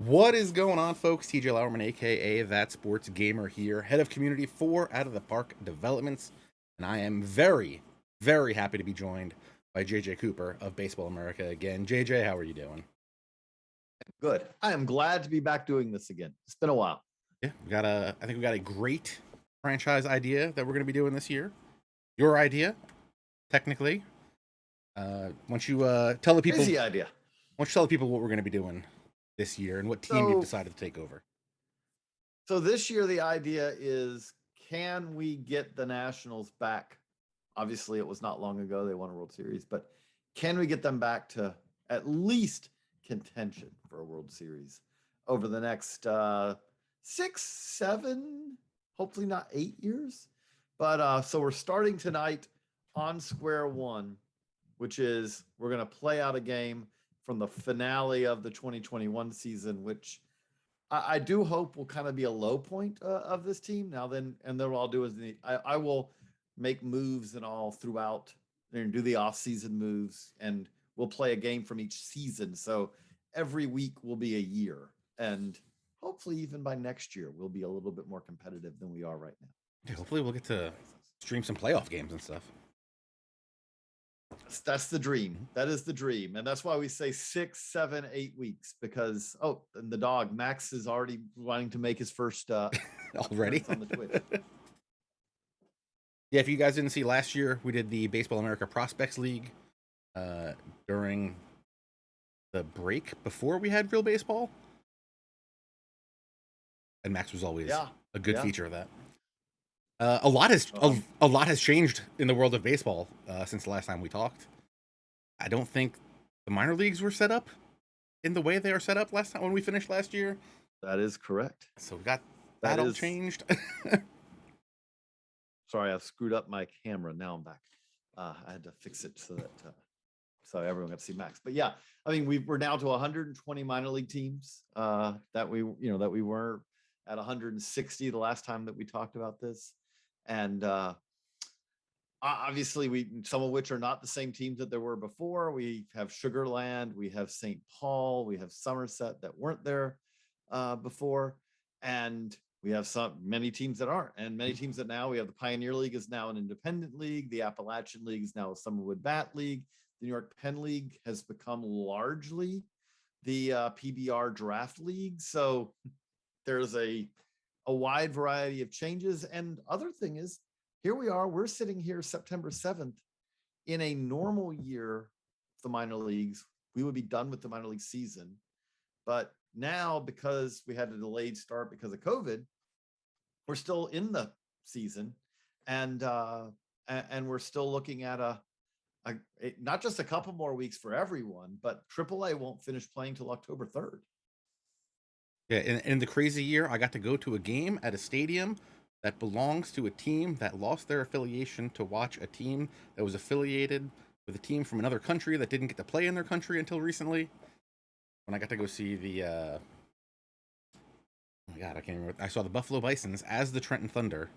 What is going on, folks? TJ Lauerman, aka That Sports Gamer here, head of community for Out of the Park Developments, and I am very, very happy to be joined by JJ Cooper of Baseball America again. JJ, how are you doing? Good. I am glad to be back doing this again. It's been a while. Yeah, I think we got a great franchise idea that we're going to be doing this year. Your idea, technically. Why don't you tell the people? Crazy idea. Why don't you tell the people what we're going to be doing this year and what team you've So, decided to take over? so this year the idea is, can we get the Nationals back? Obviously, it was not long ago they won a World Series, but can we get them back to at least contention for a World Series over the next 6, 7, hopefully not 8 years? But so we're starting tonight on square one, which is we're going to play out a game from the finale of the 2021 season, which I do hope will kind of be a low point of this team. Now then, and then what I'll do is I will make moves and all throughout and do the off-season moves, and we'll play a game from each season. So every week will be a year, and hopefully even by next year we'll be a little bit more competitive than we are right now. Yeah, hopefully, we'll get to stream some playoff games and stuff. That's the dream. That is the dream. And that's why we say 6, 7, 8 weeks, because and the dog Max is already wanting to make his first Already on the Twitch. Yeah, if you guys didn't see last year, we did the Baseball America Prospects League during the break before we had real baseball. And Max was always a good feature of that. A lot has changed in the world of baseball since the last time we talked. I don't think the minor leagues were set up in the way they are set up last time when we finished last year. That is correct. So we got that all changed. Sorry, I've screwed up my camera. Now I'm back. I had to fix it so that so everyone got to see Max. But yeah, I mean, we're now to 120 minor league teams that we were at 160 the last time that we talked about this. And obviously some of which are not the same teams that there were before. We have Sugarland, we have St. Paul, we have Somerset that weren't there before, and we have many teams that aren't, and many teams that now we have. The Pioneer League is now an independent league. The Appalachian League is now a Summerwood Bat League. The New York Penn League has become largely the PBR Draft League. So there's a wide variety of changes. And other thing is, here we are, we're sitting here September 7th. In a normal year, the minor leagues, we would be done with the minor league season. But now, because we had a delayed start because of COVID, we're still in the season, and we're still looking at not just a couple more weeks for everyone, but AAA won't finish playing till October 3rd. Yeah, in the crazy year, I got to go to a game at a stadium that belongs to a team that lost their affiliation to watch a team that was affiliated with a team from another country that didn't get to play in their country until recently. When I got to go see the oh my god, I can't remember. I saw the Buffalo Bisons as the Trenton Thunder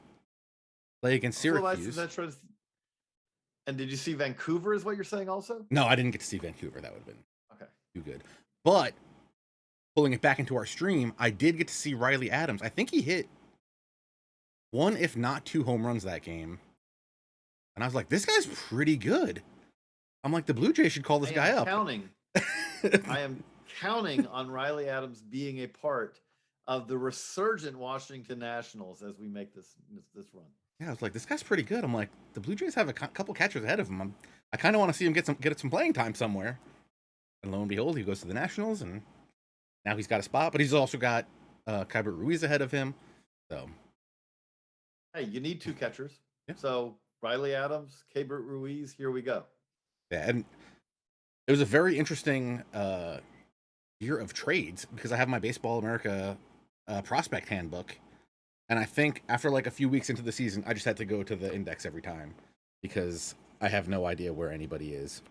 play against Syracuse. And did you see Vancouver is what you're saying also? No, I didn't get to see Vancouver. That would have been okay, too good. But pulling it back into our stream, I did get to see Riley Adams. I think he hit one, if not two, home runs that game. And I was like, this guy's pretty good. I'm like, the Blue Jays should call this guy up. I am counting on Riley Adams being a part of the resurgent Washington Nationals as we make this run. Yeah, I was like, this guy's pretty good. I'm like, the Blue Jays have a couple catchers ahead of him. I kind of want to see him get some playing time somewhere. And lo and behold, he goes to the Nationals, and now he's got a spot. But he's also got Keibert Ruiz ahead of him. So, hey, you need two catchers. Yeah. So Riley Adams, Keibert Ruiz, here we go. Yeah, and it was a very interesting year of trades because I have my Baseball America prospect handbook. And I think after like a few weeks into the season, I just had to go to the index every time because I have no idea where anybody is.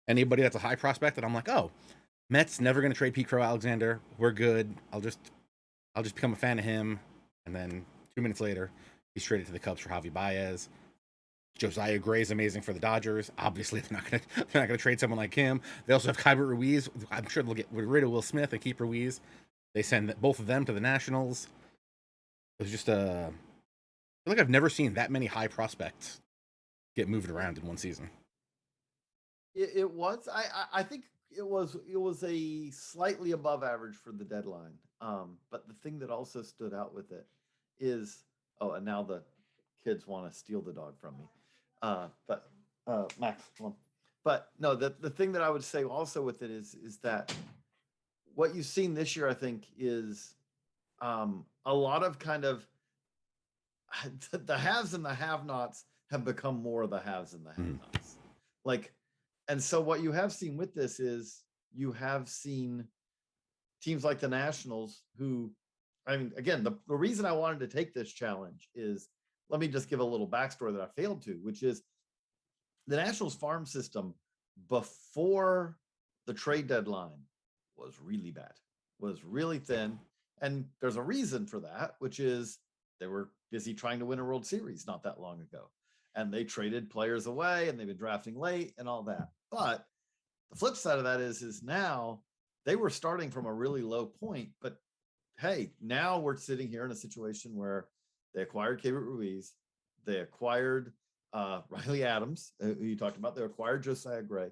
Anybody that's a high prospect that I'm like, oh, Mets never going to trade Pete Crow Alexander. We're good. I'll just become a fan of him. And then 2 minutes later, he's traded to the Cubs for Javi Baez. Josiah Gray is amazing for the Dodgers. Obviously, they're not gonna trade someone like him. They also have Keibert Ruiz. I'm sure they'll get rid of Will Smith and keep Ruiz. They send both of them to the Nationals. It was just I feel like I've never seen that many high prospects get moved around in one season. It was. I think it was a slightly above average for the deadline. But the thing that also stood out with it is, oh, and now the kids want to steal the dog from me. But Max, come on. But no, the thing that I would say also with it is that what you've seen this year, I think, is a lot of kind of the haves and the have-nots have become more of the haves and the have-nots. Like, and so what you have seen with this is you have seen teams like the Nationals who, I mean, again, the reason I wanted to take this challenge is, let me just give a little backstory that I failed to, which is the Nationals farm system before the trade deadline was really bad, was really thin. And there's a reason for that, which is they were busy trying to win a World Series not that long ago. And they traded players away and they've been drafting late and all that. But the flip side of that is now they were starting from a really low point. But hey, now we're sitting here in a situation where they acquired Keibert Ruiz, they acquired Riley Adams, who you talked about, they acquired Josiah Gray,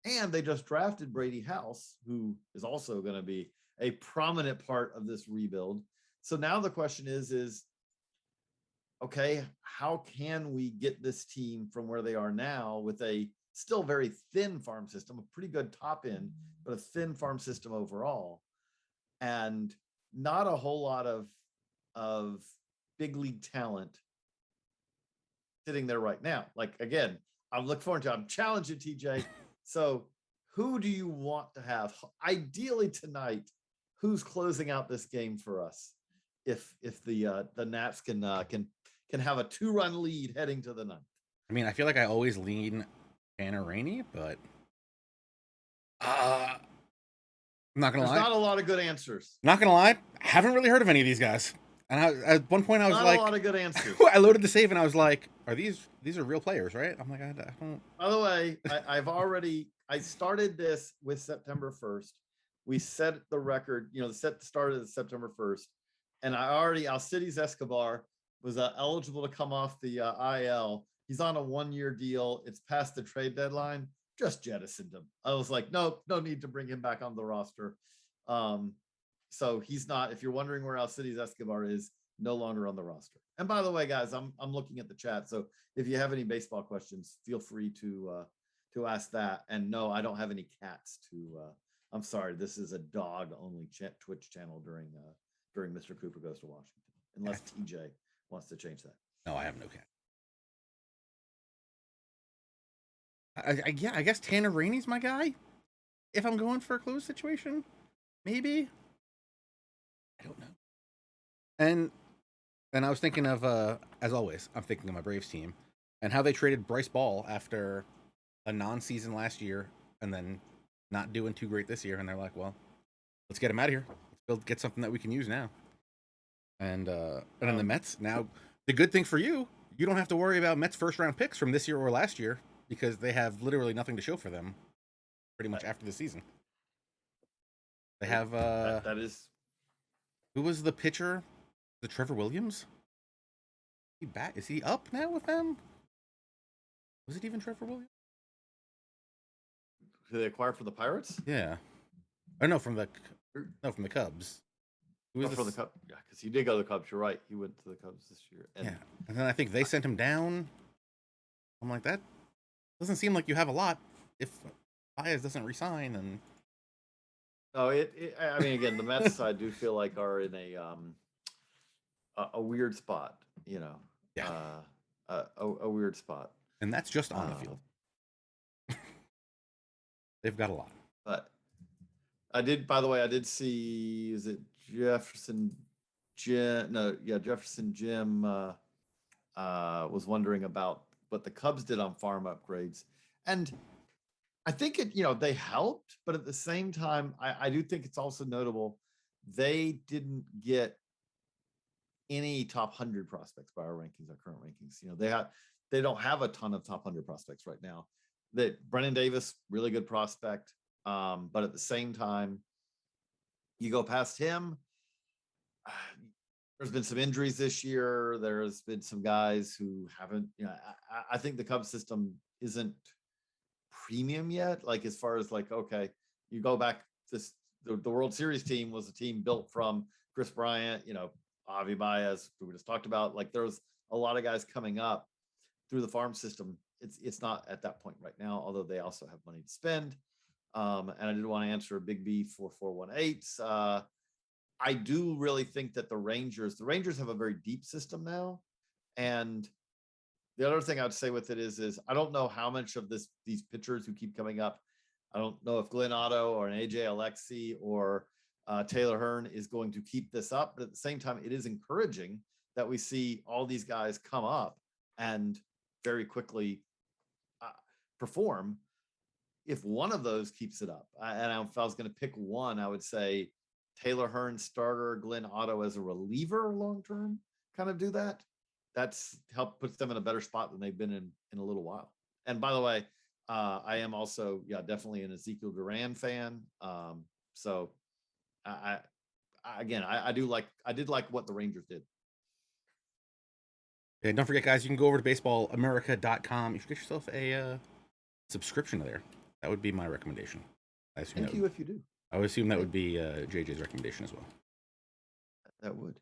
and they just drafted Brady House, who is also going to be a prominent part of this rebuild. So now the question is okay, how can we get this team from where they are now with a still very thin farm system, a pretty good top end, but a thin farm system overall, and not a whole lot of big league talent sitting there right now. Like, again, I'm looking forward to, I'm challenging TJ. So who do you want to have ideally tonight? Who's closing out this game for us? If the Nats can have a 2-run lead heading to the ninth. I mean, I feel like I always lean Tanner Rainey, but I'm not gonna There's lie. not a lot of good answers. Not gonna lie, haven't really heard of any of these guys. And at one point I was Not like, a lot of good answers. I loaded the save and I was like, these are real players, right? I'm like, I don't. By the way, I started this with September 1st. We set the record, set the start of September 1st. And Alcides Escobar was eligible to come off the IL. He's on a 1-year deal. It's past the trade deadline. Just jettisoned him. I was like, no need to bring him back on the roster. So he's not, if you're wondering where Alcides Escobar is, no longer on the roster. And by the way, guys, I'm looking at the chat. So if you have any baseball questions, feel free to ask that. And no, I don't have any cats to I'm sorry, this is a dog only Twitch channel during Mr. Cooper Goes to Washington, unless TJ wants to change that. No, I have no cat. I guess Tanner Rainey's my guy. If I'm going for a close situation, maybe. I don't know. And I was thinking of, as always, I'm thinking of my Braves team and how they traded Bryce Ball after a non-season last year and then not doing too great this year. And they're like, well, let's get him out of here. Let's get something that we can use now. And in the Mets, now, the good thing for you, you don't have to worry about Mets first-round picks from this year or last year because they have literally nothing to show for them pretty much after the season. They have... that is... Who was the pitcher? The Trevor Williams? Is he up now with them? Was it even Trevor Williams? Who they acquired for the Pirates? Yeah. Or no, from the Cubs. Who was for the Cubs? Yeah, because he did go to the Cubs. You're right. He went to the Cubs this year. And then I think they sent him down. I'm like, that doesn't seem like you have a lot if Baez doesn't resign. And no, I mean, again, the Mets I do feel like are in a weird spot. Yeah. A weird spot. And that's just on the field. They've got a lot. But by the way, I did see, is it Jefferson Jim? No, yeah, Jefferson Jim was wondering about what the Cubs did on farm upgrades. And I think they helped, but at the same time, I do think it's also notable they didn't get any top 100 prospects by our rankings, our current rankings. They don't have a ton of top 100 prospects right now. That Brennan Davis, really good prospect. But at the same time, you go past him, there's been some injuries this year. There's been some guys who haven't, I think the Cubs system isn't premium yet. Like, as far as like, okay, you go back, the World Series team was a team built from Chris Bryant, Avi Baez, who we just talked about. Like, there's a lot of guys coming up through the farm system. It's not at that point right now, although they also have money to spend. And I did want to answer a Big B for 418. I do really think that the Rangers have a very deep system now. And the other thing I'd say with it is I don't know how much of these pitchers who keep coming up. I don't know if Glenn Otto or an AJ Alexi or Taylor Hearn is going to keep this up. But at the same time, it is encouraging that we see all these guys come up and very quickly perform. If one of those keeps it up, and if I was going to pick one, I would say Taylor Hearn starter, Glenn Otto as a reliever long term, kind of do that. That's puts them in a better spot than they've been in a little while. And by the way, I am also definitely an Ezekiel Duran fan. So I did like what the Rangers did. And don't forget, guys, you can go over to baseballamerica.com. You should get yourself a subscription there. That would be my recommendation. Thank you if you do. I would assume that would be JJ's recommendation as well. That would.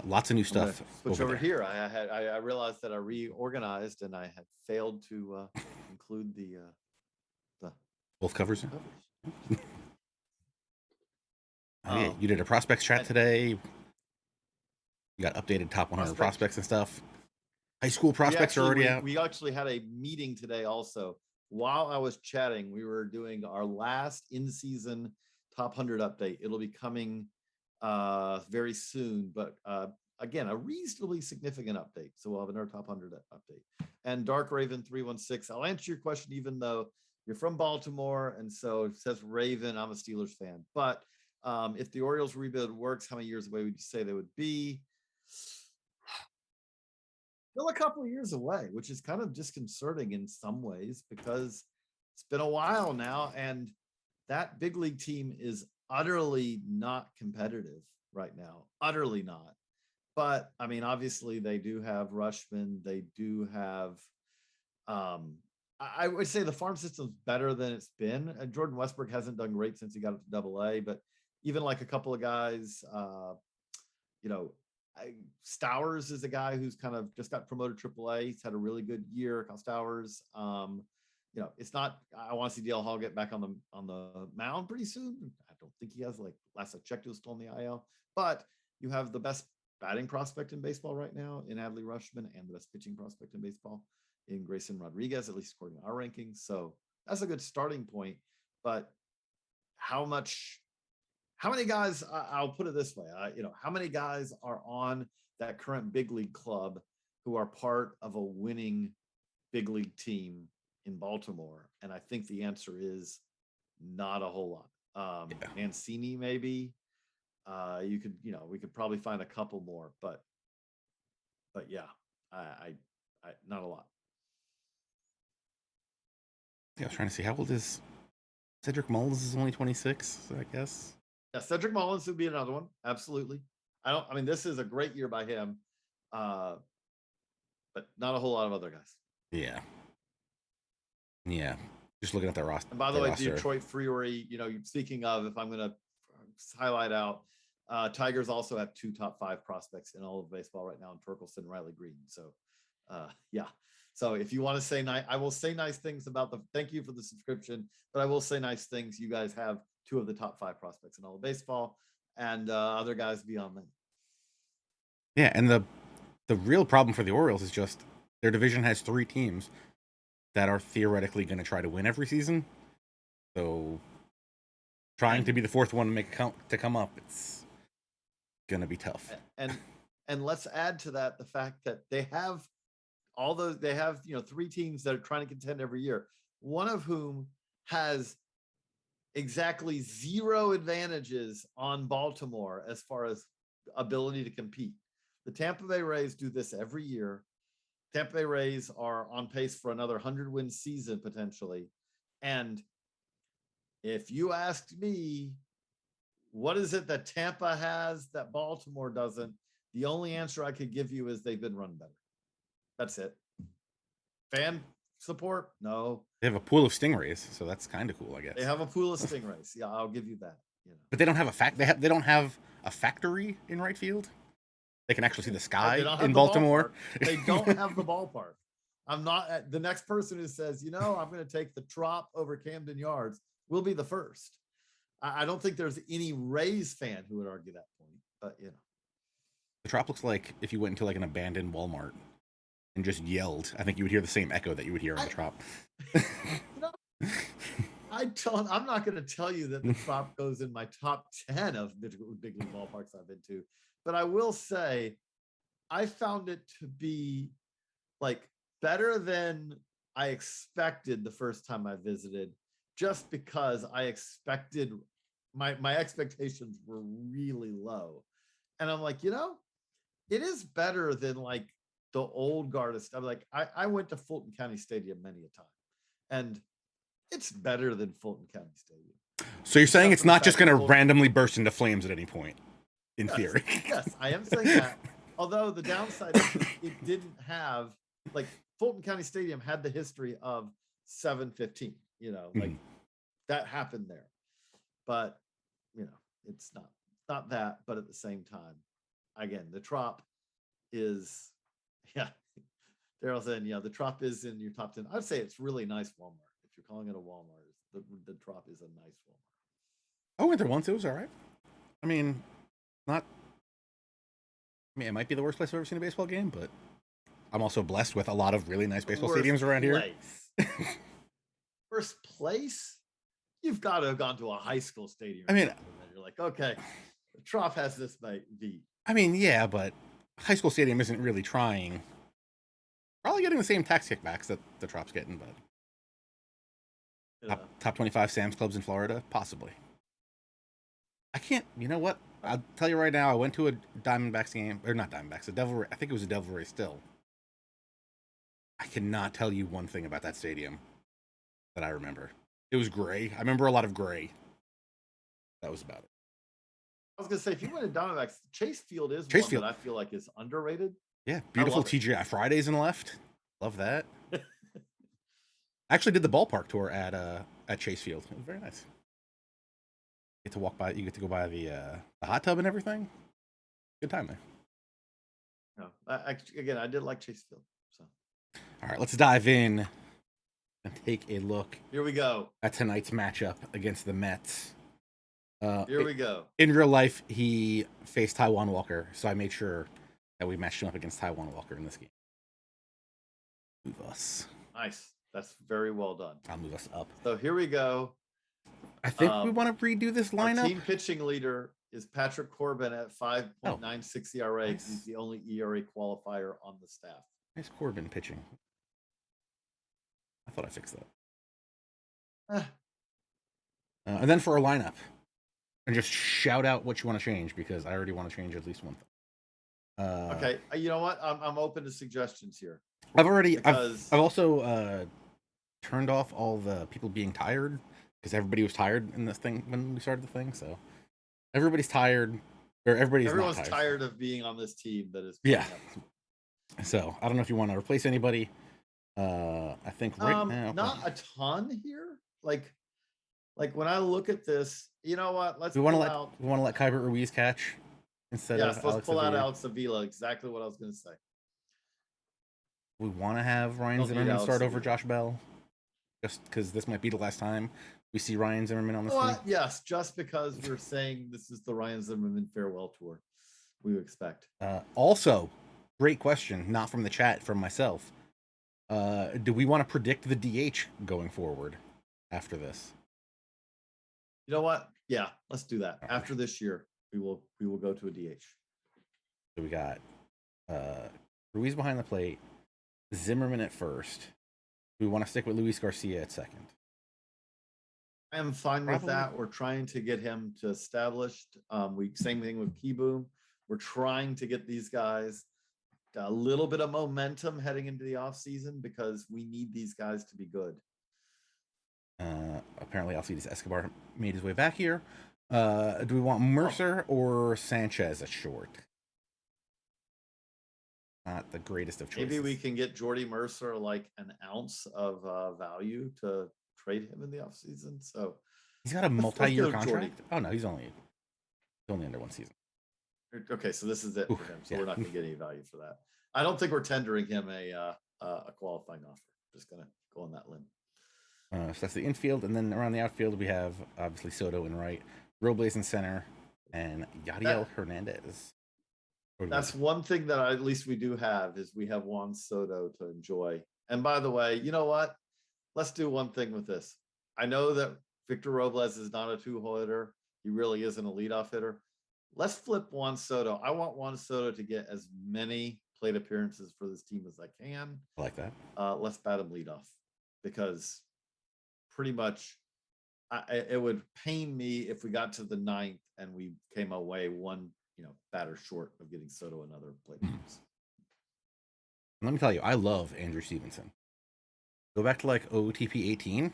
Lots of new stuff. Switch over here. I realized that I reorganized and I had failed to include the both covers. Yeah, you did a prospects chat today. You got updated top 100 prospects and stuff. High school prospects are already out. We actually had a meeting today also. While I was chatting, we were doing our last in-season top 100 update. It'll be coming very soon, but again, a reasonably significant update. So we'll have another top 100 update. And Dark Raven 316, I'll answer your question even though you're from Baltimore, and so it says Raven, I'm a Steelers fan. But if the Orioles rebuild works, how many years away would you say they would be? Still a couple of years away, which is kind of disconcerting in some ways because it's been a while now, and that big league team is utterly not competitive right now. Utterly not. But I mean, obviously they do have Rushman. They do have I would say the farm system's better than it's been. Jordan Westbrook hasn't done great since he got up to AA, but even like a couple of guys, Stowers is a guy who's kind of just got promoted to AAA. He's had a really good year. Kyle Stowers. It's not. I want to see DL Hall get back on the mound pretty soon. I don't think he has. Like last I checked, he was still on the IL. But you have the best batting prospect in baseball right now in Adley Rutschman, and the best pitching prospect in baseball in Grayson Rodriguez, at least according to our rankings. So that's a good starting point. But how many guys, I'll put it this way, how many guys are on that current big league club who are part of a winning big league team in Baltimore? And I think the answer is not a whole lot. Mancini, maybe. We could probably find a couple more, but yeah, I not a lot. Yeah, I was trying to see how old is Cedric Mullins? Is only 26, I guess. Yeah, Cedric Mullins would be another one. Absolutely. This is a great year by him, but not a whole lot of other guys. Yeah. Just looking at the roster. And by the way, Detroit Freery, speaking of, if I'm going to highlight out, Tigers also have 2 top 5 prospects in all of baseball right now in Torkelson and Riley Green. So, yeah. So if you want to say nice, I will say nice things about thank you for the subscription, but I will say nice things. You guys have 2 of the top 5 prospects in all of baseball, and other guys beyond that. Yeah, and the real problem for the Orioles is just their division has 3 teams that are theoretically going to try to win every season. So trying to be the 4th one to come up, it's going to be tough. And let's add to that the fact that they have 3 teams that are trying to contend every year, one of whom has exactly 0 advantages on Baltimore as far as ability to compete. The Tampa Bay Rays do this every year. Tampa Bay Rays are on pace for another 100-win season potentially. And if you asked me What is it that Tampa has that Baltimore doesn't? The only answer I could give you is they've been run better. That's it. Fan support? No. They have a pool of stingrays, so that's kind of cool, I guess. They have a pool of stingrays. Yeah, I'll give you that. You know. But they don't have they don't have a factory in right field. They can actually see the sky in Baltimore. They don't have the ballpark. I'm not the next person who says, you know, I'm going to take the Trop over Camden Yards will be the first. I don't think there's any Rays fan who would argue that point, but you know. The Trop looks like if you went into like an abandoned Walmart and just yelled, I think you would hear the same echo that you would hear on the Trop. You know, I'm not going to tell you that the Trop goes in my top 10 of big league ballparks I've been to, but I will say I found it to be like better than I expected the first time I visited, just because I expected my expectations were really low. And I'm like, you know, it is better than like the old guard of stuff. Like I went to Fulton County Stadium many a time, and it's better than Fulton County Stadium. So you're saying it's not just going to randomly burst into flames at any point, in theory? Yes, I am saying that. Although the downside is it didn't have, like, Fulton County Stadium had the history of 715, you know, like that happened there. But, you know, it's not that, but at the same time, again, the Trop is, yeah, Daryl said, yeah, the Trop is in your top 10. I'd say it's really nice Walmart. If you're calling it a Walmart, the Trop is a nice Walmart. I went there once. It was all right. I mean, it might be the worst place I've ever seen a baseball game, but I'm also blessed with a lot of really nice baseball stadiums around here. First place? You've got to have gone to a high school stadium. I mean, you're like, okay, the Trop has this beat. I mean, yeah, but high school stadium isn't really trying. Probably getting the same tax kickbacks that the Trop's getting, but top 25 Sam's Clubs in Florida, possibly. I can't. You know what? I'll tell you right now. I went to a Diamondbacks game, or not Diamondbacks, a Devil. I think it was a Devil Ray still. I cannot tell you one thing about that stadium that I remember. It was gray. I remember a lot of gray. That was about it. I was gonna say, if you went to Diamondbacks, Chase Field is one that I feel like is underrated. Yeah, beautiful TGI Fridays in left. Love that. I actually did the ballpark tour at Chase Field. It was very nice. You get to walk by. You get to go by the hot tub and everything. Good time there. No, again, I did like Chase Field. So, all right, let's dive in and take a look. Here we go at tonight's matchup against the Mets. Here we go. In real life, he faced Taijuan Walker, so I made sure that we matched him up against Taijuan Walker in this game. Move us. Nice. That's very well done. I'll move us up. So here we go. I think we want to redo this lineup. Our team pitching leader is Patrick Corbin at 5.96 ERA. Nice. He's the only ERA qualifier on the staff. Nice Corbin pitching. I thought I fixed that. And then for our lineup, and just shout out what you want to change, because I already want to change at least one thing. Okay, you know what? I'm open to suggestions here. I've also turned off all the people being tired, because everybody was tired in this thing when we started the thing. So everybody's tired, or everyone's not tired of being on this team that is. Yeah. So I don't know if you want to replace anybody. I think right now not a ton here. Like when I look at this, you know what? We want to let Kyber Ruiz catch instead of let's pull out Alex Avila. Exactly what I was going to say. We want to have Ryan Zimmerman start over Josh Bell, just because this might be the last time we see Ryan Zimmerman on this team. Yes, just because we're saying this is the Ryan Zimmerman farewell tour, we would expect. Also, great question, not from the chat, from myself. Do we want to predict the DH going forward after this? You know what? Yeah, let's do that. All after this year, we will go to a DH. So we got Ruiz behind the plate, Zimmerman at first. We want to stick with Luis Garcia at second. I am fine with that. We're trying to get him to established. Same thing with Kieboom. We're trying to get these guys a little bit of momentum heading into the offseason, because we need these guys to be good. Apparently Alcides Escobar made his way back here. Do we want Mercer or Sanchez at short? Not the greatest of choices. Maybe we can get Jordy Mercer like an ounce of value to trade him in the offseason. So he's got a let's multi-year go contract. Jordy. Oh no, he's only under one season. Okay, so this is it for him. So we're not going to get any value for that. I don't think we're tendering him a qualifying offer. Just going to go on that limb. So that's the infield, and then around the outfield we have obviously Soto in right, Robles in center, and Yadiel Hernandez. That's one thing that at least we do have is we have Juan Soto to enjoy. And by the way, you know what? Let's do one thing with this. I know that Victor Robles is not a two-hole hitter. He really isn't a leadoff hitter. Let's flip Juan Soto. I want Juan Soto to get as many plate appearances for this team as I can. I like that. Let's bat him leadoff because pretty much it would pain me if we got to the ninth and we came away one batter short of getting Soto another plate appearance. Let me tell you, I love Andrew Stevenson. Go back to like OOTP 18.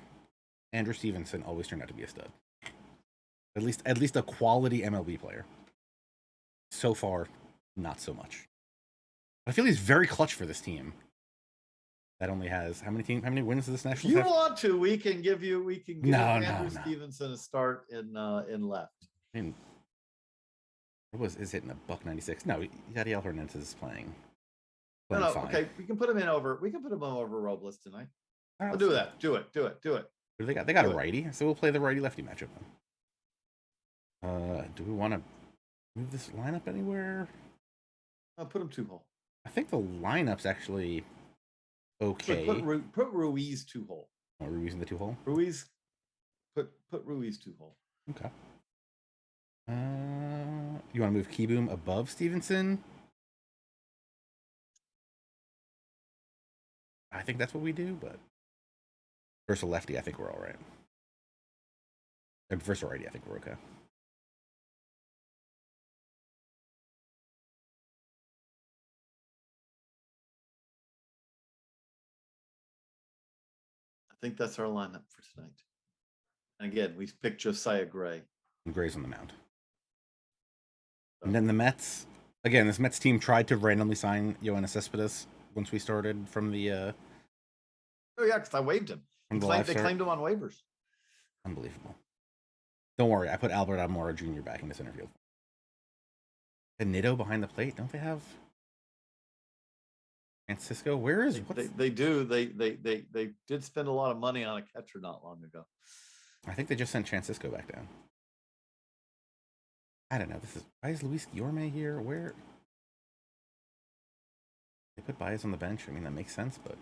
Andrew Stevenson always turned out to be a stud. At least a quality MLB player. So far, not so much. I feel he's very clutch for this team. That only has how many wins does this Nationals If you have? want to, we can give Andrew Stevenson a start in left. I mean, is hitting a $196? No, Yadiel Hernandez is playing. No, okay, we can put him over Robles tonight. Right, we'll do that. Do it. They got a righty, so we'll play the righty lefty matchup then. Do we want to move this lineup anywhere? I'll put him 2-hole. I think the lineup's actually okay. Put Ruiz 2-hole. Oh, Ruiz in the 2-hole. Ruiz. Put Ruiz 2-hole. Okay. You want to move Keyboom above Stevenson? I think that's what we do, but versus a lefty, I think we're all right. And versus a righty, I think we're okay. I think that's our lineup for tonight. And again, we picked Josiah Gray. And Gray's on the mound. And then the Mets. Again, this Mets team tried to randomly sign Yoenis Cespedes once we started from the. Oh yeah, because I waived him. They claimed him on waivers. Unbelievable. Don't worry, I put Albert Almora Jr. back in the center field. And Nitto behind the plate. Don't they have Francisco? Where is they do? They did spend a lot of money on a catcher not long ago. I think they just sent Francisco back down. I don't know. Why is Luis Guillorme here? Where they put Baez on the bench? I mean, that makes sense, but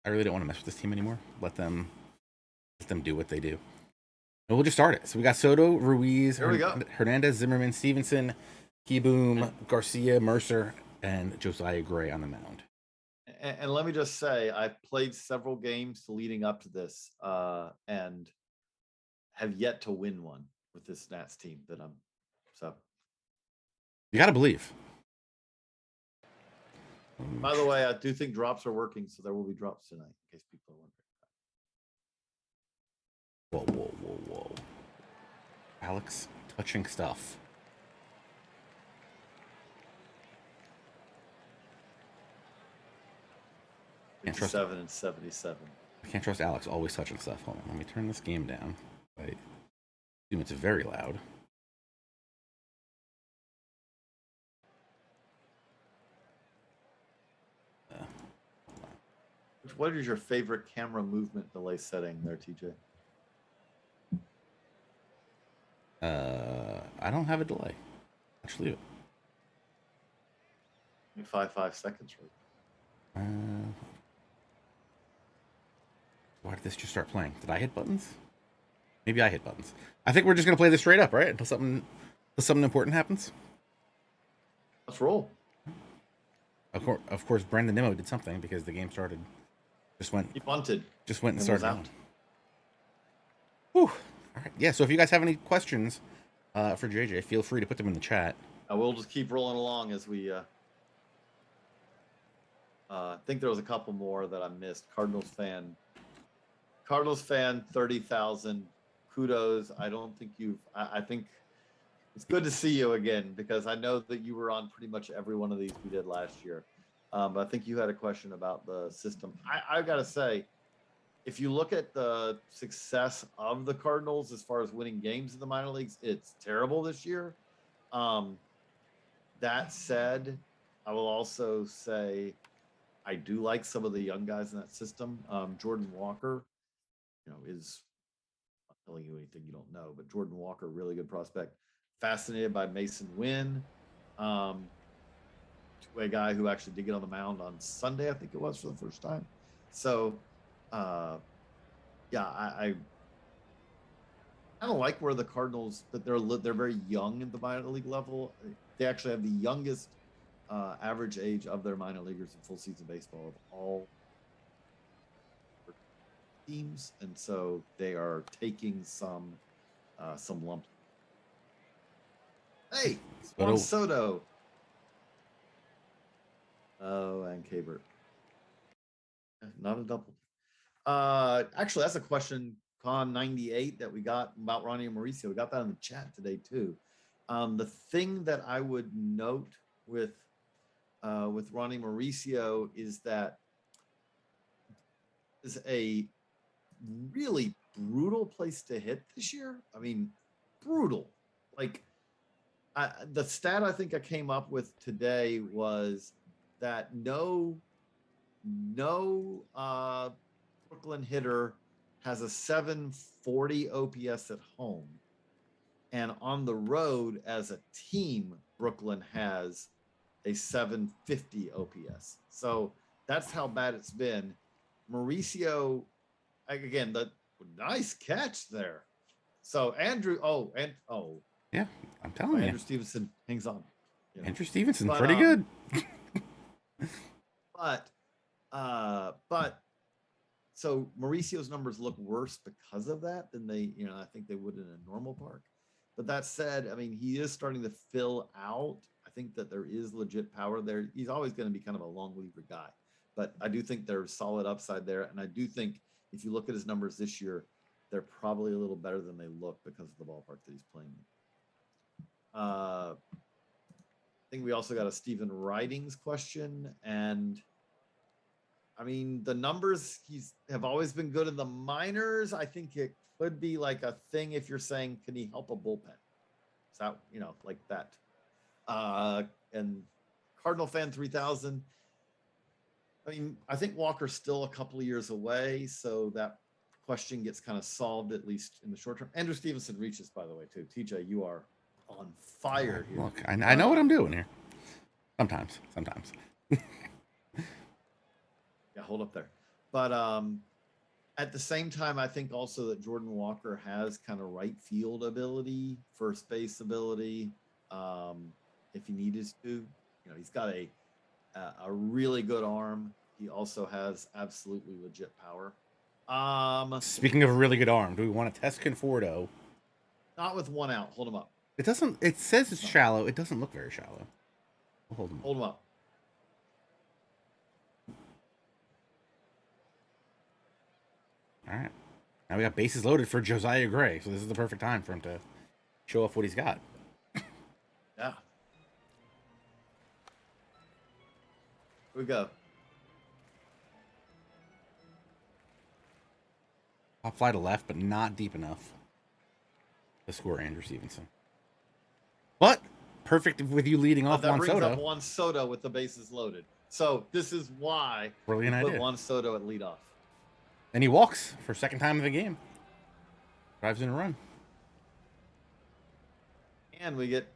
I really don't want to mess with this team anymore. Let them do what they do. And we'll just start it. So we got Soto, Ruiz, Hernandez, Zimmerman, Stevenson, Keyboom, Garcia, Mercer, and Josiah Gray on the mound. And let me just say, I've played several games leading up to this, and have yet to win one with this Nats team that I'm. So you got to believe. By the way, I do think drops are working, so there will be drops tonight, in case people are wondering. Whoa. Alex touching stuff. Can't trust 7 and 77. I can't trust Alex always touching stuff. Hold on, let me turn this game down. I assume it's very loud. What is your favorite camera movement delay setting there, TJ? I don't have a delay. Let's leave it. 5 seconds, right? Why did this just start playing? Did I hit buttons? Maybe I hit buttons. I think we're just gonna play this straight up, right? Until something important happens. Let's roll. Of course, Brandon Nimmo did something because the game started. He bunted. Just went and started out. Whew. All right. Yeah. So if you guys have any questions for JJ, feel free to put them in the chat. I will just keep rolling along as we. I think there was a couple more that I missed. Cardinals fan 30,000 kudos. I don't think I think it's good to see you again, because I know that you were on pretty much every one of these we did last year. But I think you had a question about the system. I got to say, if you look at the success of the Cardinals as far as winning games in the minor leagues, it's terrible this year. That said, I will also say I do like some of the young guys in that system. Jordan Walker, is not telling you anything you don't know, but Jordan Walker, really good prospect. Fascinated by Mason Wynn, two-way guy who actually did get on the mound on Sunday, I think it was, for the first time. So, yeah, I kind of like where the Cardinals, that they're very young in the minor league level. They actually have the youngest average age of their minor leaguers in full season baseball of all teams, and so they are taking some lumps. Hey, Juan Soto. Oh, and Kabert. Not a double. Actually, that's a question, Con 98, that we got about Ronnie and Mauricio. We got that in the chat today too. The thing that I would note with Ronnie Mauricio is that is a really brutal place to hit this year. I mean, brutal. Like, the stat I think I came up with today was that no Brooklyn hitter has a 740 OPS at home, and on the road as a team, Brooklyn has a 750 OPS. So that's how bad it's been. Mauricio, again, the nice catch there. So Andrew, yeah, I'm telling you, Andrew Stevenson hangs on. Andrew Stevenson, pretty good. But so Mauricio's numbers look worse because of that than they, I think they would in a normal park. But that said, I mean, he is starting to fill out. I think that there is legit power there. He's always going to be kind of a long reliever guy, but I do think there's solid upside there. And I do think if you look at his numbers this year, they're probably a little better than they look because of the ballpark that he's playing in. I think we also got a Stephen Ridings question, and I mean, the numbers have always been good in the minors. I think it could be like a thing if you're saying, can he help a bullpen? Is that, like that? And Cardinal Fan 3000. I mean, I think Walker's still a couple of years away, so that question gets kind of solved, at least in the short term. Andrew Stevenson reaches, by the way, too. TJ, you are on fire here. Look, I know what I'm doing here. Sometimes. Yeah, hold up there. But at the same time, I think also that Jordan Walker has kind of right field ability, first base ability. If he needed to, he's got a really good arm. He also has absolutely legit power. Speaking of a really good arm, do we want to test Conforto? Not with one out. Hold him up. It doesn't. It says it's shallow. It doesn't look very shallow. We'll hold him. Hold him up. All right. Now we got bases loaded for Josiah Gray, so this is the perfect time for him to show off what he's got. Yeah. Here we go. Pop fly to left, but not deep enough to score Andrew Stevenson. But perfect with you leading off Juan Soto. That brings up Juan Soto with the bases loaded. So this is why we put Juan Soto at leadoff. And he walks for second time of the game. Drives in a run. And we get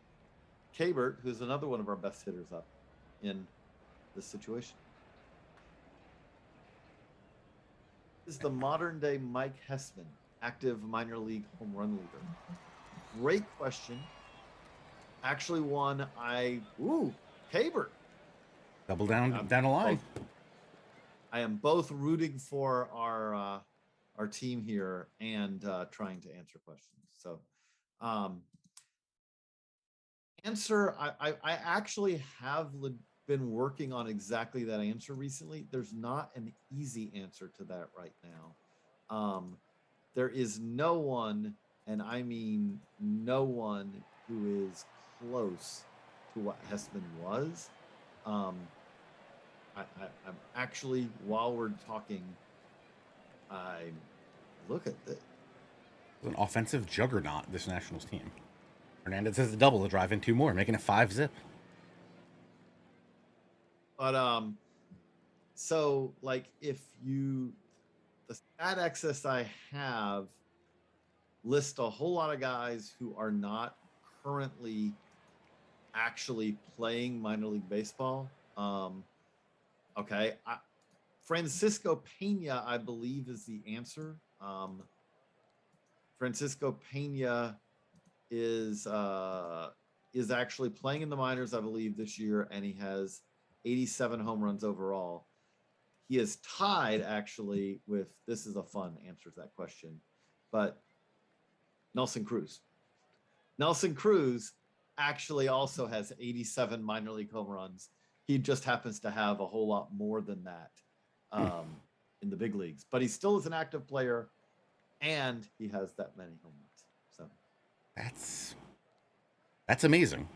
Kabert, who's another one of our best hitters up in this situation. This is the modern day Mike Hessman, active minor league home run leader. Great question. Actually one Kabert. Double down the line. I am both rooting for our team here and trying to answer questions. So answer, I actually have been working on exactly that answer recently. There's not an easy answer to that right now. There is no one and I mean no one who is close to what Hessman was. I'm actually, while we're talking, I look at this. An offensive juggernaut, this Nationals team. Hernandez has a double to drive in 2 more, making it 5-zip. But so like if you the stat access I have list a whole lot of guys who are not currently actually playing minor league baseball. Okay, Francisco Pena, I believe, is the answer. Francisco Pena is actually playing in the minors, I believe, this year, and he has 87 home runs overall. He is tied actually with, this is a fun answer to that question, but Nelson Cruz. Nelson Cruz actually also has 87 minor league home runs. He just happens to have a whole lot more than that in the big leagues, but he still is an active player, and he has that many home runs. So that's amazing.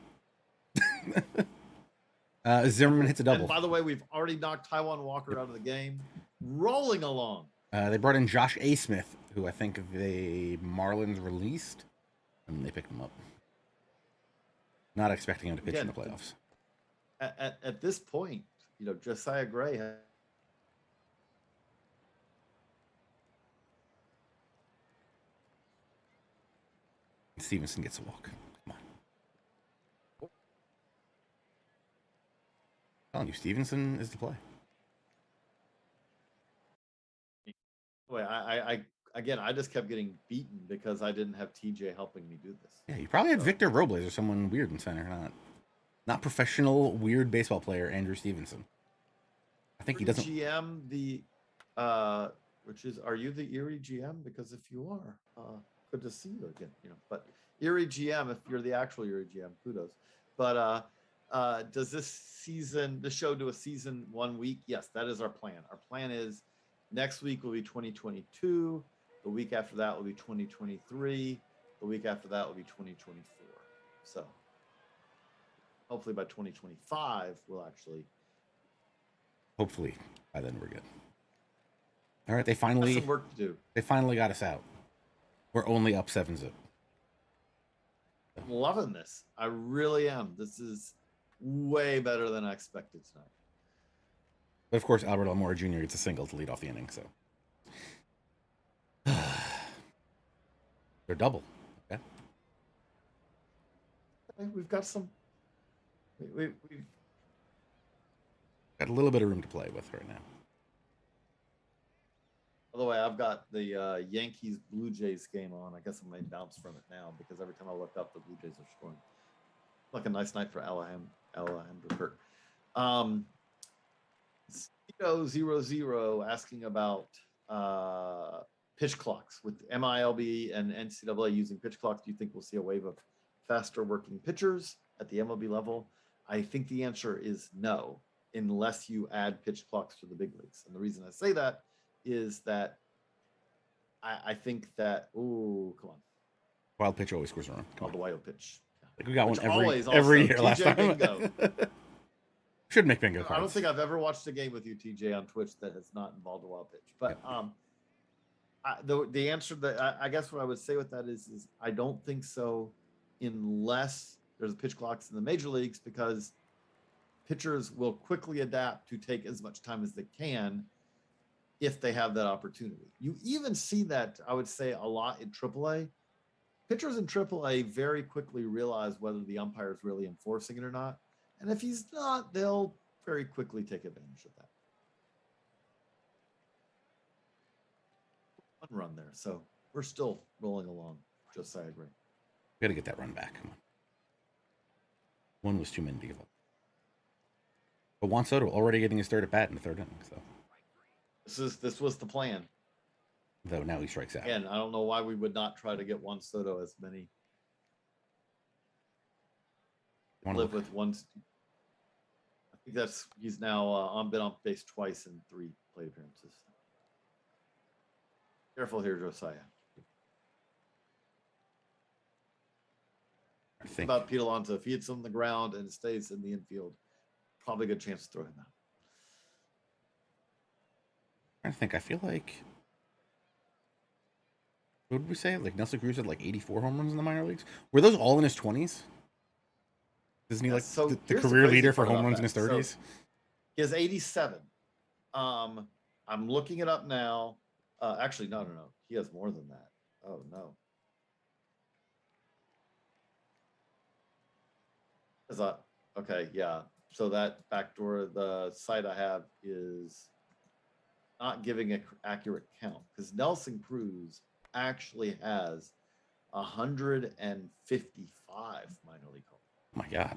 Zimmerman hits a double. And by the way, we've already knocked Taijuan Walker out of the game. Rolling along. They brought in Josh A. Smith, who I think the Marlins released, and they picked him up. Not expecting him to pitch in the playoffs. At this point, Josiah Gray has Stevenson gets a walk. Come on. Telling you, Stevenson is the play. Boy, I just kept getting beaten because I didn't have TJ helping me do this. Yeah, you probably had Victor Robles or someone weird in center, not professional weird baseball player Andrew Stevenson. I think he doesn't. GM which is, are you the Erie GM? Because if you are, good to see you again. But Erie GM, if you're the actual Erie GM, kudos. But does this show do a season 1 week? Yes, that is our plan. Our plan is next week will be 2022. The week after that will be 2023. The week after that will be 2024. So hopefully by 2025, we'll actually. Hopefully by then we're good. All right, they finally some work to do. They finally got us out. We're only up 7-zip. I'm loving this. I really am. This is way better than I expected tonight. But of course, Albert Elmore Jr. gets a single to lead off the inning, so they're double. Okay. We've got some. We've got a little bit of room to play with right now. By the way, I've got the Yankees Blue Jays game on. I guess I may bounce from it now because every time I look up, the Blue Jays are scoring. Like a nice night for Alejandro Kirk. 000 asking about pitch clocks with MILB and NCAA using pitch clocks. Do you think we'll see a wave of faster working pitchers at the MLB level? I think the answer is no, unless you add pitch clocks to the big leagues. And the reason I say that is that I think that, come on. Wild pitch always scores a run. Come on. The wild pitch. Like we got one every year last time. Bingo. Should make bingo cards. I don't think I've ever watched a game with you, TJ, on Twitch that has not involved a wild pitch. But the answer that I guess what I would say with that is I don't think so, unless there's pitch clocks in the major leagues, because pitchers will quickly adapt to take as much time as they can if they have that opportunity. You even see that, I would say, a lot in AAA. Pitchers in AAA very quickly realize whether the umpire is really enforcing it or not. And if he's not, they'll very quickly take advantage of that. One run there. So we're still rolling along. Josiah Gray. We got to get that run back. Come on. One was too many to give up. But Juan Soto already getting his third at bat in the third inning. So this was the plan. Though now he strikes out. And I don't know why we would not try to get Juan Soto as many. Live with one. I think he's now been on base twice in 3 plate appearances. Careful here, Josiah. think about Pete Alonso. If he hits on the ground and stays in the infield, probably a good chance to throw him out. I feel like, what did we say? Like Nelson Cruz had like 84 home runs in the minor leagues. Were those all in his 20s? Isn't he like So the here's career leader for part home about runs in his that. So 30s? he has 87. I'm looking it up now. Actually, no. He has more than that. Oh no. Okay, yeah. So that backdoor, the site I have is not giving an accurate count because Nelson Cruz actually has 155 minor league home. Oh my God.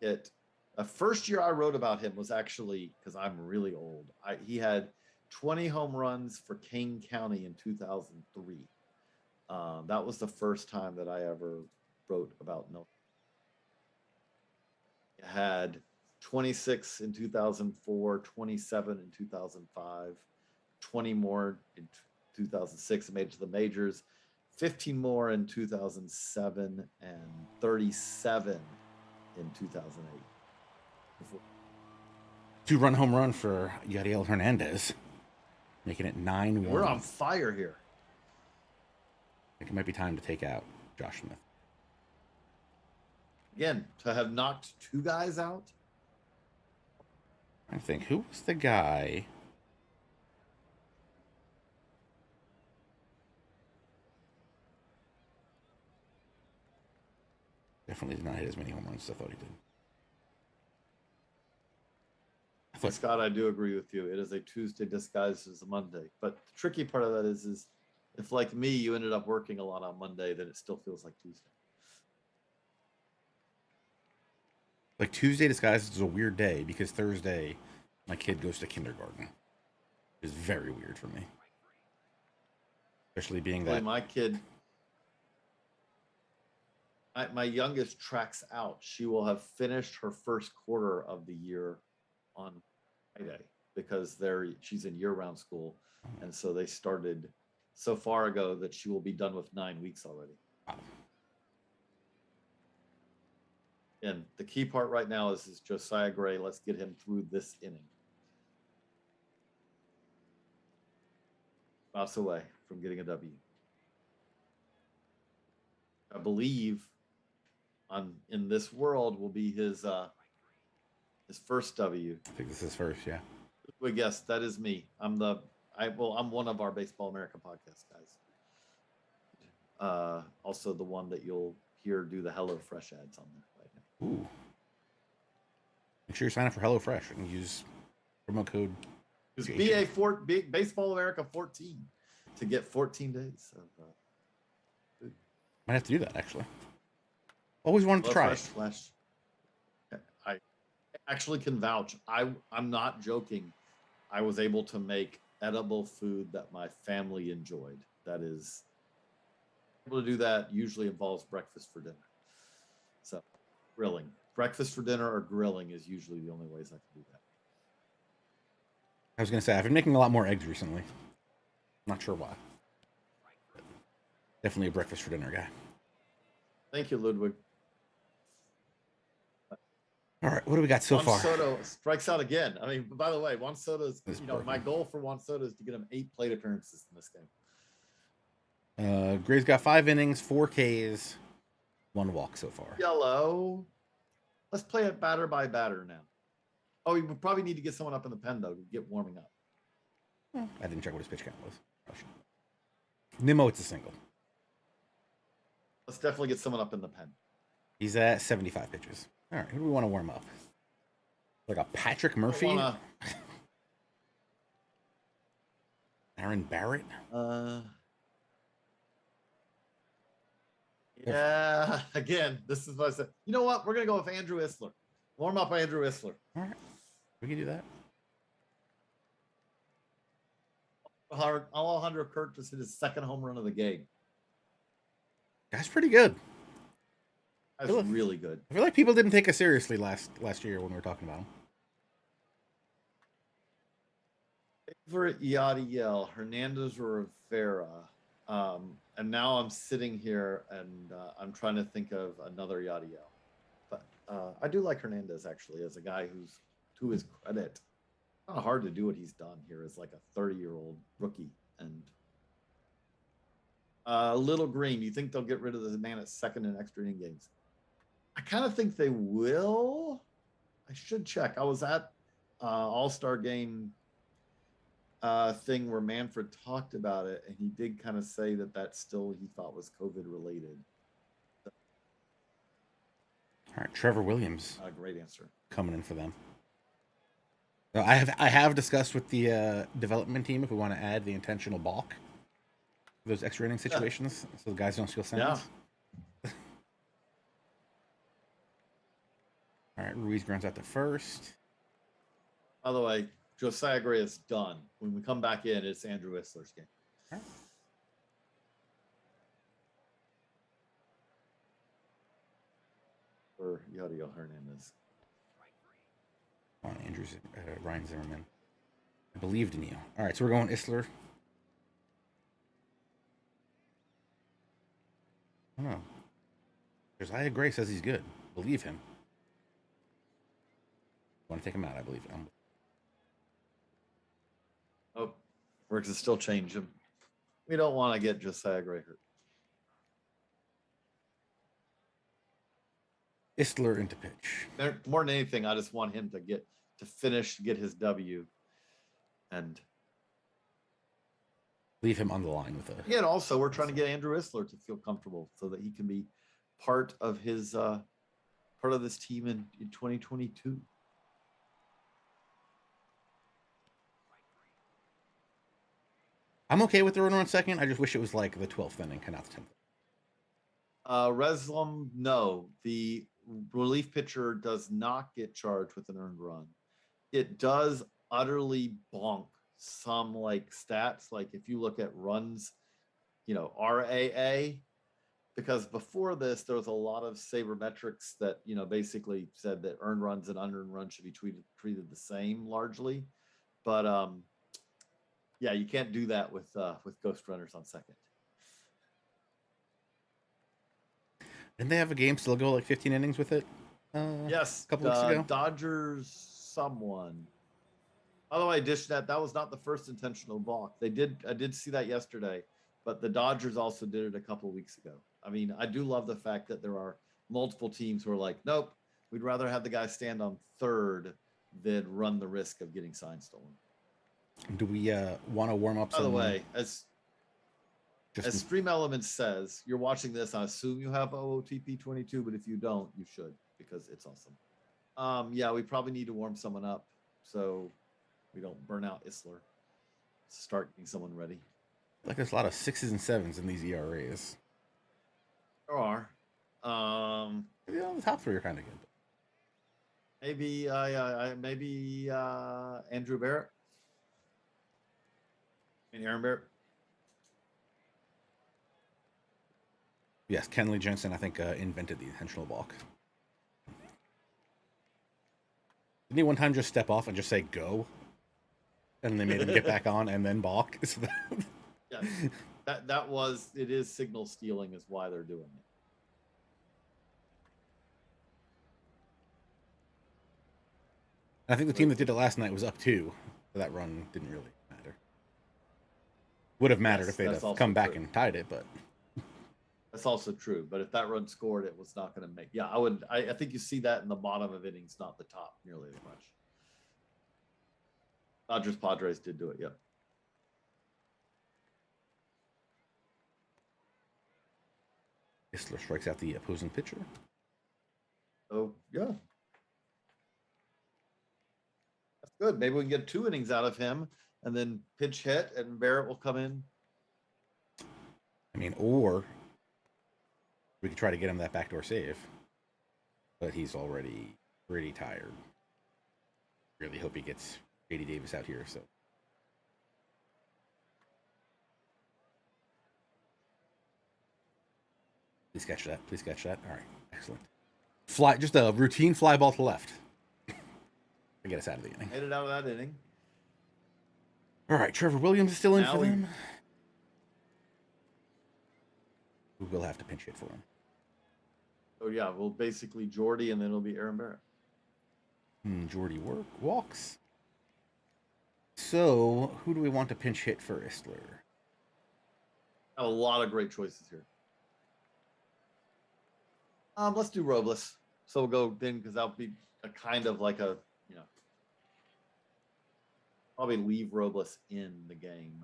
The first year I wrote about him was actually because I'm really old. He had 20 home runs for Kane County in 2003. That was the first time that I ever wrote about Nelson. He had 26 in 2004, 27 in 2005, 20 more in 2006 and made it to the majors, 15 more in 2007, and 37 in 2008. 2-run home run for Yadiel Hernandez, making it 9-1. We're on fire here. I think it might be time to take out Josh Smith. Again, to have knocked 2 guys out. I think, who was the guy? Definitely did not hit as many home runs as I thought he did. Scott, I do agree with you. It is a Tuesday disguised as a Monday. But the tricky part of that is if, like me, you ended up working a lot on Monday, then it still feels like Tuesday. Like Tuesday disguised as a weird day because Thursday my kid goes to kindergarten. It's very weird for me. Especially being that my kid, my youngest tracks out. She will have finished her first quarter of the year on Friday because she's in year-round school, and so they started so far ago that she will be done with 9 weeks already. Wow. And the key part right now is Josiah Gray. Let's get him through this inning. Mouse away from getting a W. I believe in this world will be his first W. I think this is first, yeah. Well, yes, that is me. I'm one of our Baseball America podcast guys. Also the one that you'll hear do the HelloFresh ads on there right now. Ooh. Make sure you sign up for HelloFresh and use promo code. Use Baseball America 14 to get 14 days of food. Might have to do that actually. Always wanted to try it. I actually can vouch. I'm not joking. I was able to make edible food that my family enjoyed. That is able to do that usually involves breakfast for dinner. So grilling. Breakfast for dinner or grilling is usually the only ways I can do that. I was gonna say I've been making a lot more eggs recently. Not sure why. Definitely a breakfast for dinner guy. Thank you, Ludwig. All right, what do we got so far? Juan Soto strikes out again. I mean, by the way, Juan Soto's, my goal for Juan Soto is to get him 8 plate appearances in this game. Gray's got 5 innings, 4 Ks, 1 walk so far. Yellow. Let's play it batter by batter now. Oh, we would probably need to get someone up in the pen, though, to get warming up. I didn't check what his pitch count was. Nimmo, it's a single. Let's definitely get someone up in the pen. He's at 75 pitches. All right, who do we want to warm up? Like a Patrick Murphy? Aaron Barrett? Yeah, again, this is what I said. You know what? We're going to go with Andrew Isler. Warm up Andrew Isler. All right, we can do that. Alejandro Kirk just hit his 2nd home run of the game. Guy's pretty good. That's really good. I feel like people didn't take us seriously last year when we were talking about him. Favorite Yadiel, Hernandez or Rivera. And now I'm sitting here and I'm trying to think of another Yadiel. But I do like Hernandez actually as a guy who's, to his credit, kind of hard to do what he's done here as like a 30-year-old rookie. And Little Green, you think they'll get rid of the man at second in extra inning games? I kind of think they will. I should check. I was at All-Star game thing where Manfred talked about it, and he did kind of say that that still he thought was COVID related. All right, Trevor Williams. Great answer. Coming in for them. So I have discussed with the development team if we want to add the intentional balk for those extra inning situations, so the guys don't steal signs. Yeah. All right, Ruiz grounds out to first. By the way, Josiah Gray is done. When we come back in, it's Andrew Isler's game. Right. For Yadiel Hernandez. Come on, Ryan Zimmerman. I believed in you. All right, so we're going Isler. I don't know. Josiah Gray says he's good. Believe him. Want to take him out? I believe him. Oh, works to still change him. We don't want to get Josiah Gray hurt. Isler into pitch. More than anything, I just want him to get his W, and leave him on the line with it. Yeah, and also we're trying to get Andrew Isler to feel comfortable so that he can be part of his this team in 2022. I'm okay with the runner on second. I just wish it was like the 12th inning and not the 10th. Reslam, no. The relief pitcher does not get charged with an earned run. It does utterly bonk some like stats. Like if you look at runs, RAA, because before this, there was a lot of sabermetrics that, basically said that earned runs and unearned runs should be treated the same largely. But, yeah, you can't do that with ghost runners on second. Didn't they have a game still go like 15 innings with it? Yes, a couple weeks ago. Dodgers, someone. By the way, that was not the first intentional balk. I did see that yesterday, but the Dodgers also did it a couple of weeks ago. I mean, I do love the fact that there are multiple teams who are like, nope, we'd rather have the guy stand on third than run the risk of getting signs stolen. Do we want to warm up? By the way, as Stream Elements says, you're watching this, I assume you have OOTP 22, but if you don't, you should, because it's awesome. Yeah, we probably need to warm someone up so we don't burn out Isler. Start getting someone ready. Like there's a lot of 6s and 7s in these ERAs. There are. The top three are kind of good. Maybe Andrew Barrett. Aaron Barrett. Yes, Kenley Jensen, I think, invented the intentional balk. Didn't he one time just step off and just say go? And they made him get back on and then balk? Yeah, it is signal stealing is why they're doing it. I think the team that did it last night was up 2. So that run didn't really matter. Would have mattered if they'd have come back and tied it, but that's also true. But if that run scored, it was not going to make. Yeah, I think you see that in the bottom of innings, not the top nearly as much. Dodgers Padres did do it. Yep. Isler strikes out the opposing pitcher. Oh yeah, that's good. Maybe we can get 2 innings out of him. And then pitch hit, and Barrett will come in. I mean, or we could try to get him that backdoor save, but he's already pretty tired. Really hope he gets JD Davis out here. So, please catch that. Please catch that. All right, excellent. Just a routine fly ball to left to get us out of the inning. Get it out of that inning. All right, Trevor Williams is still in for them. who will have to pinch hit for him. Oh yeah, well basically Jordy, and then it'll be Aaron Barrett. Jordy walks. So who do we want to pinch hit for Istler? A lot of great choices here. Let's do Robles. So we'll go then, because that'll be a kind of like a, probably leave Robles in the game.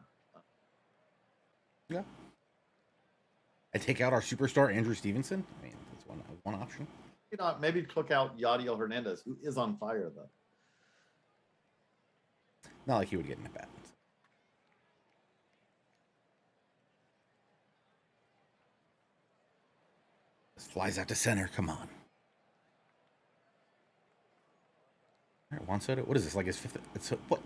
Yeah. And take out our superstar Andrew Stevenson. I mean, that's one option. Maybe click out Yadiel Hernandez, who is on fire though. Not like he would get in a bat. This flies out to center. Come on. All right, Juan Soto. What is this? Like his fifth? It's what?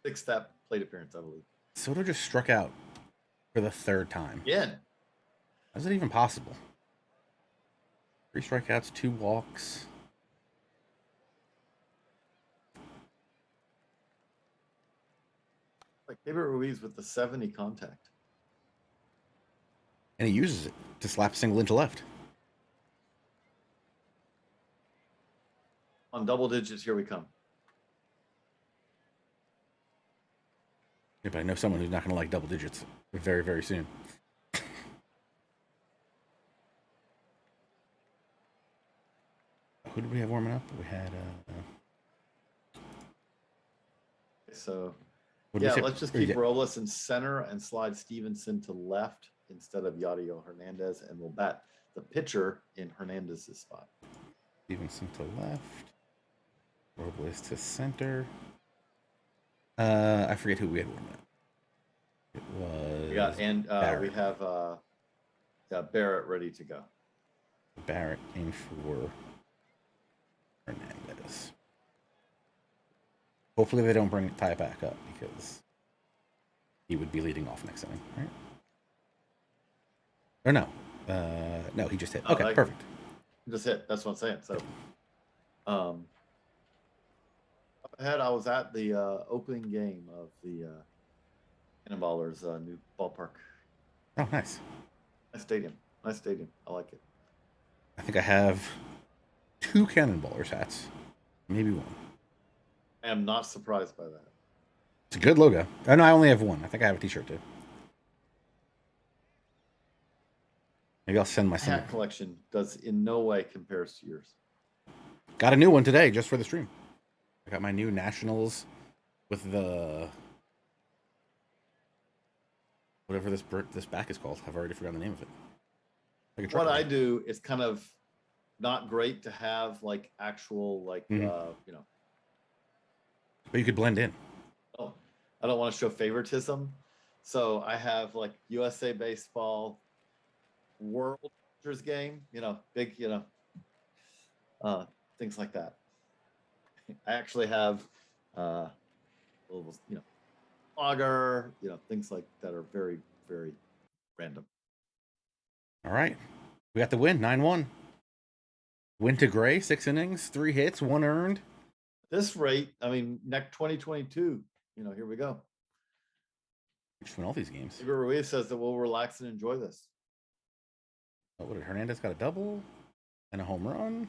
Sixth step plate appearance, I believe. Soto just struck out for the third time. Yeah. How's it even possible? 3 strikeouts, 2 walks. Like David Ruiz with the 70 contact. And he uses it to slap a single into left. On double digits, here we come. Yeah, but I know someone who's not going to like double digits very, very soon. Who did we have warming up? We had. So, let's just keep Robles in center and slide Stevenson to left instead of Yadiel Hernandez, and we'll bat the pitcher in Hernandez's spot. Stevenson to left. Robles to center. I forget who we had warming up. It was. We have Barrett ready to go. Barrett in for Hernandez. Hopefully they don't tie it back up, because he would be leading off next inning, right? Or no. No, he just hit. Okay, perfect. Just hit. That's what I'm saying. So, up ahead, I was at the opening game of the Cannonballers' new ballpark. Oh, nice. Nice stadium. I like it. I think I have 2 Cannonballers hats. Maybe 1. I am not surprised by that. It's a good logo. Oh, no, I only have 1. I think I have a t-shirt too. Maybe I'll send my son. Hat collection does in no way compares to yours. Got a new one today just for the stream. I got my new Nationals with the whatever this back is called. I've already forgotten the name of it. Like what I do is kind of not great to have like actual But you could blend in. Oh, I don't want to show favoritism, so I have like USA Baseball World Rangers game, big, things like that. I actually have, logger, things like that are very, very random. All right, we got the win, 9-1. Win to Gray, 6 innings, 3 hits, 1 earned. This rate, I mean, next 2022, here we go. We just win all these games. David Ruiz says that we'll relax and enjoy this. Oh, what did Hernandez got a double and a home run?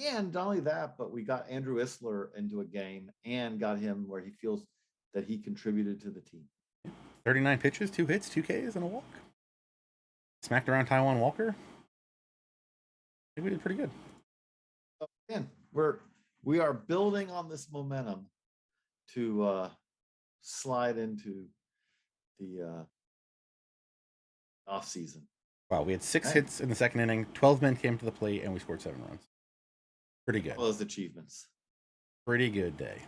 And not only that, but we got Andrew Istler into a game and got him where he feels that he contributed to the team. 39 pitches, 2 hits, 2 Ks, and a walk. Smacked around Taiwan Walker. I think we did pretty good. Again, we are building on this momentum to slide into the off season. Wow, we had 6 hits in the second inning, 12 men came to the plate, and we scored 7 runs. Pretty good. All those achievements. Pretty good day.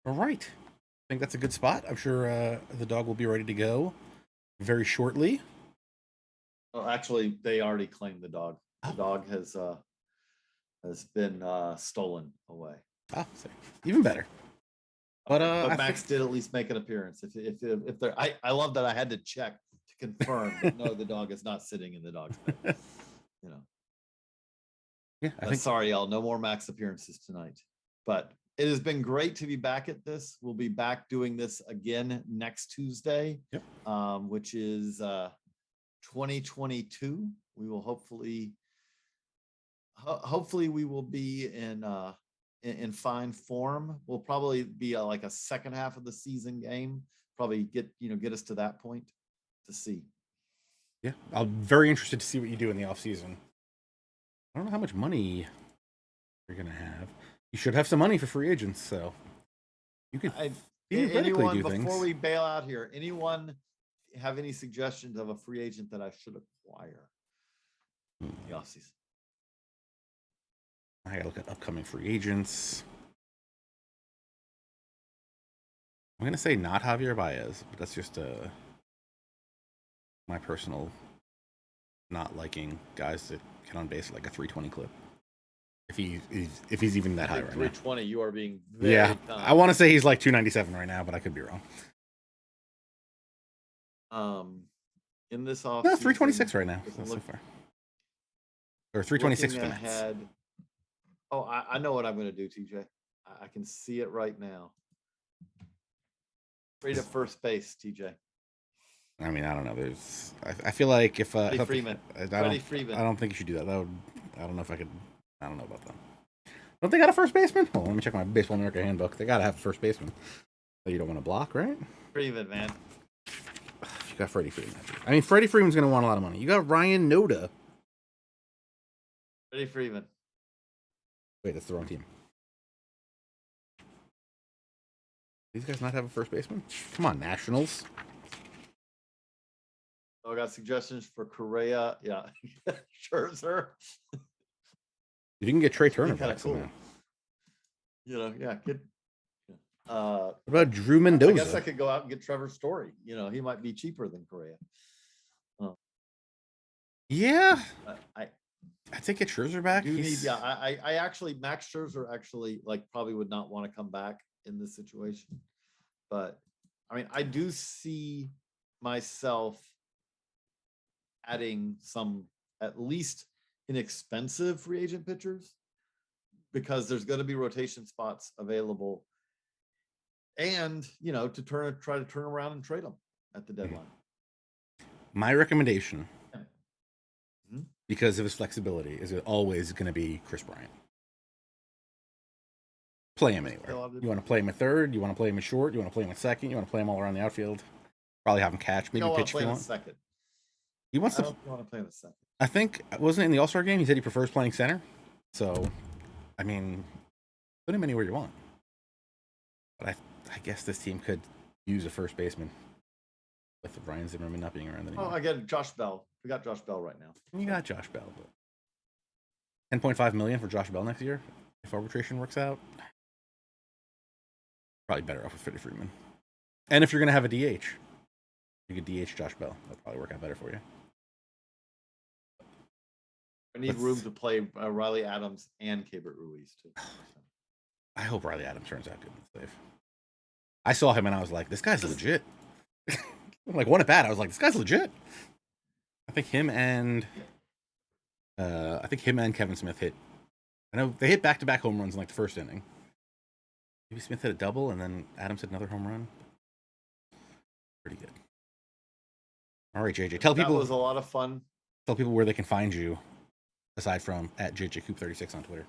All right. I think that's a good spot. I'm sure the dog will be ready to go very shortly. Oh, actually, they already claimed the dog. The dog has been stolen away. Ah, even better. But Max did at least make an appearance. If there, I love that I had to check to confirm that no, the dog is not sitting in the dog's bed. Yeah, sorry, y'all. No more Max appearances tonight. But It has been great to be back at this. We'll be back doing this again next Tuesday, Yep. Which is 2022. We will hopefully we will be in fine form. We'll probably be like a second half of the season game. Probably get us to that point to see. Yeah, I'm very interested to see what you do in the off season. I don't know how much money you're gonna have. You should have some money for free agents, so you could theoretically do things. Before we bail out here, anyone have any suggestions of a free agent that I should acquire in the offseason? I gotta look at upcoming free agents. I'm gonna say not Javier Baez, but that's just my personal not liking guys that get on base at like a 320 clip. If he's even that high right 320, now. you are being very kind. I want to say he's like 297 right now, but I could be wrong. In this off, no, 326 right now so far, or 326 for the Mets. Oh, I know what I'm going to do, TJ. I can see it right now. Trade at first base, TJ. I mean, I don't know. I feel like if Freeman. I don't think you should do that. I don't know if I could. I don't know about that. Don't they got a first baseman? Hold on, let me check my Baseball America handbook. They gotta have a first baseman. But you don't want to block, right? Freeman, man. You got Freddie Freeman. I mean, Freddie Freeman's gonna want a lot of money. You got Ryan Noda. Freddie Freeman. Wait, that's the wrong team. These guys not have a first baseman? Come on, Nationals. I got suggestions for Correa. Yeah, Scherzer. If you can get Trey Turner back cool. somehow. Good. What about Drew Mendoza? I guess I could go out and get Trevor Story. He might be cheaper than Correa. Yeah. I think get Scherzer back. I actually Max Scherzer actually probably would not want to come back in this situation. But I mean, I do see myself adding some at least inexpensive free agent pitchers because there's going to be rotation spots available, and to try to turn around and trade them at the deadline. My recommendation, because of his flexibility, is always going to be Chris Bryant. Play him anywhere. You want to play him at third? You want to play him at short? You want to play him at second? You want to play him all around the outfield? Probably have him catch, maybe pitch if you want. Second. He wants to. I don't want to play in the second. I think, wasn't it in the All-Star game? He said he prefers playing center. So, I mean, put him anywhere you want. But I guess this team could use a first baseman with Ryan Zimmerman not being around anymore. Oh, I get Josh Bell. We got Josh Bell right now. You got Josh Bell, but $10.5 million for Josh Bell next year if arbitration works out. Probably better off with Freddie Freeman. And if you're going to have a DH, you could DH Josh Bell. That'd probably work out better for you. I need room to play Riley Adams and Keibert Ruiz too. I hope Riley Adams turns out good in this. I saw him and I was like, this guy's legit. Like one at bat, I was like, this guy's legit. I think him and Kevin Smith hit. I know they hit back-to-back home runs in like the first inning. Maybe Smith hit a double and then Adams hit another home run. Pretty good. All right, JJ. Tell people that was a lot of fun. Tell people where they can find you, aside from at JJCoop36 on Twitter.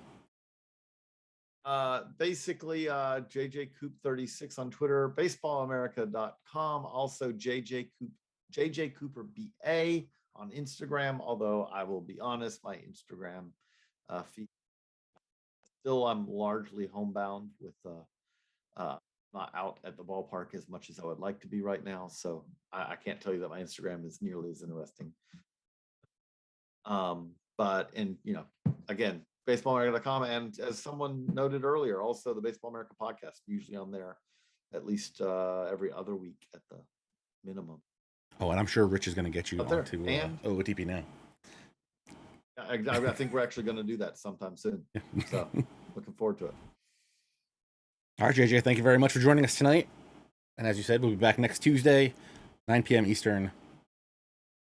Basically, JJCoop36 on Twitter, baseballamerica.com, also JJ Cooper BA on Instagram. Although I will be honest, my Instagram feed still I'm largely homebound with not out at the ballpark as much as I would like to be right now. So I can't tell you that my Instagram is nearly as interesting. But again, baseballamerica.com, and as someone noted earlier, also the Baseball America podcast, usually on there at least every other week at the minimum. Oh, and I'm sure Rich is going to get you onto OOTP now. I think we're actually going to do that sometime soon. So looking forward to it. All right, JJ, thank you very much for joining us tonight. And as you said, we'll be back next Tuesday, 9 p.m. Eastern,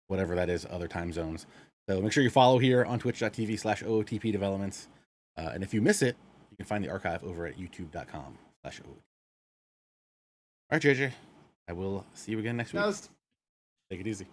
whatever that is, other time zones. So make sure you follow here on twitch.tv/OOTP Developments. And if you miss it, You can find the archive over at youtube.com/OOTP. All right, JJ. I will see you again next week. Guys. Take it easy.